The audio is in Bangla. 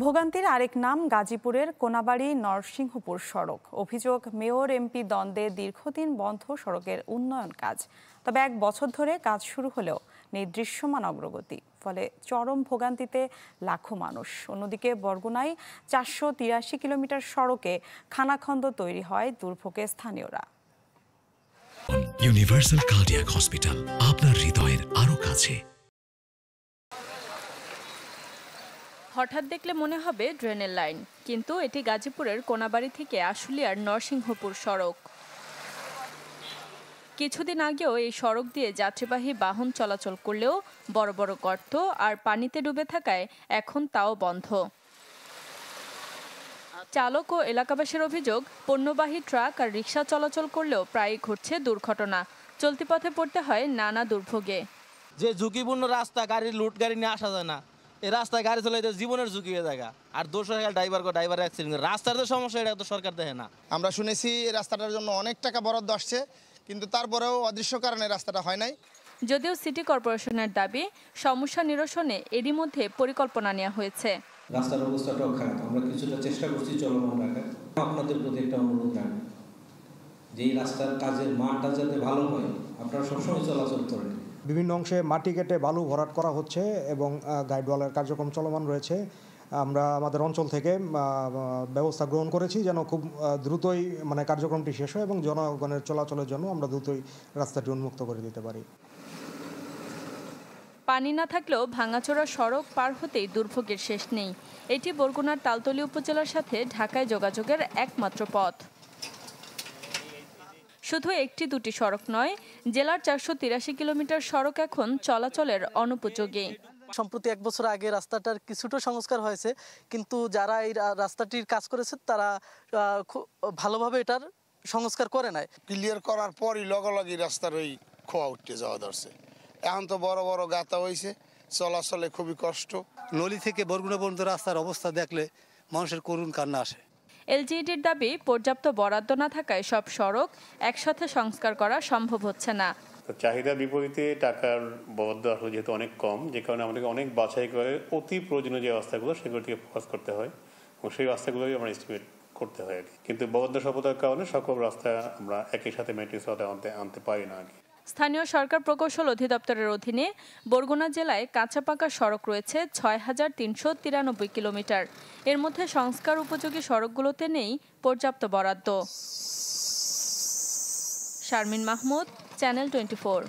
ভোগান্তির আরেক নাম গাজীপুরের কোনাবাড়ি নরসিংহপুর সড়ক। অভিযোগ, মেয়র এমপি দ্বন্দ্বে দীর্ঘদিন বন্ধ সড়কের উন্নয়ন কাজ। তবে 1 বছর ধরে কাজ শুরু হলেও নেই দৃশ্যমান অগ্রগতি, ফলে চরম ভোগান্তিতে লাখো মানুষ। অন্যদিকে বরগুনায় 483 কিলোমিটার সড়কে খানাখন্দ তৈরি হয় দুর্ভোগে স্থানীয়রা। ইউনিভার্সাল কার্ডিয়াক হসপিটাল, আপনার হৃদয়ের আরো কাছে। হঠাৎ দেখলে মনে হবে ড্রেনের লাইন, কিন্তু এটি গাজীপুরের কোনাবাড়ি থেকে আশুলিয়ার নরসিংহপুর সড়ক। কিছুদিন আগেও এই সড়ক দিয়ে যাত্রীবাহী বাহন চলাচল করলেও বড় বড় গর্ত আর পানিতে ডুবে থাকায় এখন তাও বন্ধ। চালক ও এলাকাবাসীর অভিযোগ, পণ্যবাহী ট্রাক আর রিকশা চলাচল করলেও প্রায়ই ঘটছে দুর্ঘটনা। চলতি পথে পড়তে হয় নানা দুর্ভোগে। যে ঝুঁকিপূর্ণ রাস্তা, গাড়ির লুট গাড়ি নিয়ে আসা যায় না, এই রাস্তায় গাড়ি চলাইতে জীবনের ঝুঁকি হয়ে যায়। আর দোষ হয় ড্রাইভার অ্যাক্সিডেন্ট। রাস্তার যে সমস্যা, এটা তো সরকার দেখে না। আমরা শুনেছি এই রাস্তাটার জন্য অনেক টাকা বরাদ্দ আসছে, কিন্তু তারপরেও অদৃশ্য কারণে রাস্তাটা হয় নাই। যদিও সিটি কর্পোরেশনের দাবি, সমস্যা নিরসনে এরই মধ্যে পরিকল্পনা নেওয়া হয়েছে। রাস্তার অবস্থাটাও খারাপ, আমরা কিছুটা চেষ্টা করছি চলমান রাখার। আপনাদের প্রতি একটা অনুরোধ রাখি, যে এই রাস্তার কাজের মানটা যাতে ভালো হয়, আপনারা সবসময় চলাচল করেন। বিভিন্ন অংশে মাটি কেটে বালু ভরাট করা হচ্ছে এবং গাইডওয়ালের কার্যক্রম চলমান রয়েছে। আমরা আমাদের অঞ্চল থেকে ব্যবস্থা গ্রহণ করেছি যেন খুব দ্রুতই কার্যক্রমটি শেষ হয় এবং জনগণের চলাচলের জন্য আমরা দ্রুতই রাস্তাটি উন্মুক্ত করে দিতে পারি। পানি না থাকলেও ভাঙাচোরা সড়ক পার হতেই দুর্ভোগের শেষ নেই। এটি বরগুনার তালতলী উপজেলার সাথে ঢাকায় যোগাযোগের একমাত্র পথ। শুধু একটি দুটি সড়ক নয়, জেলার 483 কিলোমিটার সড়ক এখন চলাচলের অনুপযোগী। সম্প্রতি 1 বছর আগে রাস্তাটার কিছুটা সংস্কার হয়েছে, কিন্তু যারা এই রাস্তাটির কাজ করেছে তারা ভালোভাবে এটার সংস্কার করে নাই। ক্লিয়ার করার পরই লগি রাস্তার ওই খোয়া উঠতে যাওয়া ধরছে। এখন তো বড় বড় গাতা হয়েছে, চলাচলে খুবই কষ্ট। নলি থেকে বরগুনা পর্যন্ত রাস্তার অবস্থা দেখলে মানুষের করুণ কান্না আসে। এলজিইডির দাবি, পর্যাপ্ত বরাদ্দ না থাকায় সব সড়ক একসাথে সংস্কার করা সম্ভব হচ্ছে না। চাহিদার বিপরীতে টাকার বরাদ্দ আসলে যেহেতু অনেক কম, যে কারণে আমাদেরকে অনেক বাছাই করে অতি প্রয়োজনীয় যে রাস্তাগুলো সেগুলো থেকে ফোকাস করতে হয় এবং সেই রাস্তাগুলোই আমরা এস্টিমেট করতে হয় আর কি। কিন্তু বরাদ্দ স্বল্পতার কারণে সকল রাস্তা আমরা একই সাথে ম্যাট্রিক্স আনতে পারি না আর কি। স্থানীয় সরকার প্রকৌশল অধিদপ্তরের অধীনে বরগুনা জেলায় কাঁচা পাকা সড়ক রয়েছে 6393 কিলোমিটার। এর মধ্যে সংস্কার উপযোগী সড়কগুলোতে নেই পর্যাপ্ত বরাদ্দ। শারমিন মাহমুদ, চ্যানেল 24।